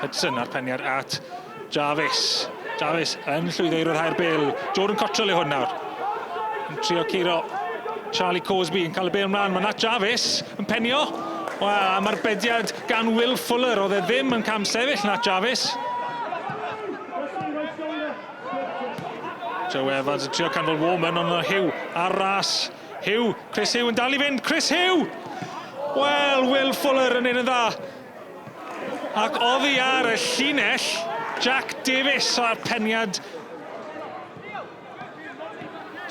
Hudson ar peniad at Jarvis. Jarvis yn llwyddo i ryddhau'r bil. Jordan Cottrell yw hwn nawr. Yn trio curo Charlie Cosby yn cael y bil ymlaen. Mae Nat Jarvis yn penio. Wel, mae'r bediad gan Will Fuller. Oedd e ddim yn cam sefyll Nat Jarvis. Joe Evans yn trio canfod Warman, ond Hugh ar ras. Hugh, Chris Hugh yn dal i fynd. Chris Hugh! Wel, Will Fuller yn un yn dda. Ac oddi ar y llinell, Jack Davis ar peniad.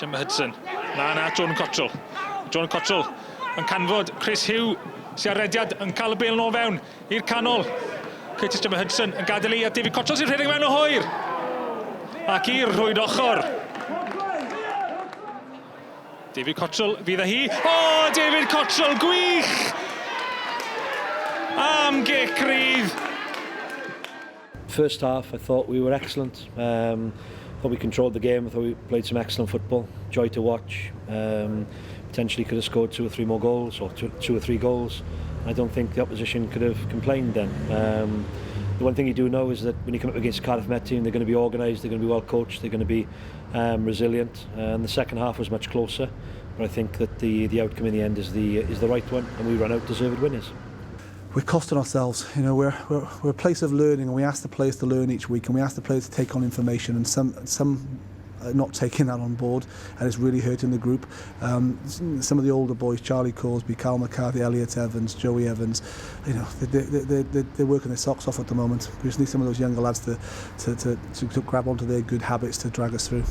Jemma Hudson. Na, Jordan Cottrell. Jordan Cottrell yn canfod Chris Hugh sy'n arrediad yn cael y bil nôl fewn i'r canol. Curtis Jemma Hudson yn gadael i a David Cottrell sy'n rhedeg mewn o hwyr. Ac i'r rhwyd ochr. David Cottrell fydd hi. O, David Cottrell, gwych! Am gic rydd. First half, I thought we were excellent. Thought we controlled the game. I thought we played some excellent football. Joy to watch. Potentially could have scored 2 or 3 more goals, or 2 or 3 goals. I don't think the opposition could have complained then. The one thing you do know is that when you come up against a Cardiff Met team, they're going to be organised, they're going to be well coached, they're going to be resilient. And the second half was much closer, but I think that the outcome in the end is the right one, and we run out deserved winners. We're costing ourselves. You know, we're a place of learning, and we ask the players to learn each week, and we ask the players to take on information, and some are not taking that on board, and it's really hurting the group. Some of the older boys, Charlie Cosby, Carl McCarthy, Elliot Evans, Joey Evans, you know, they're working their socks off at the moment. We just need some of those younger lads to grab onto their good habits to drag us through.